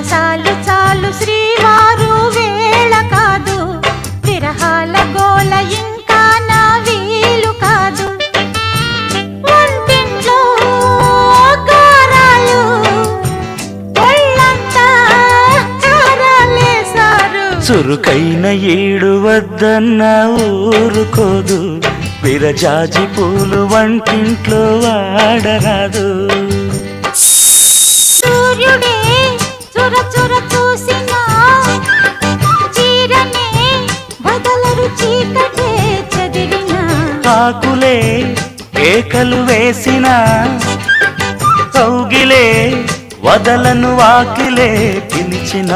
సరసాలు చాలు శ్రీవారు వేళ కాదు, విరహాల గోల ఇంకా నా వీలు కాదు. వంటింట్లో గారాలు ఒళ్ళంతా కారాలేశారు. చురుకైన ఏడు వద్దన్న ఊరుకోదు, విరజాజి పూలు వంటింట్లో వాడరాదు. సూర్యుడే చుర చుర చూసినా చీరనే వదలరు చీకటే చదివినా. ఆకులే కేకలు వేసిన కౌగిలే వదలను వాకిలే పిలిచిన.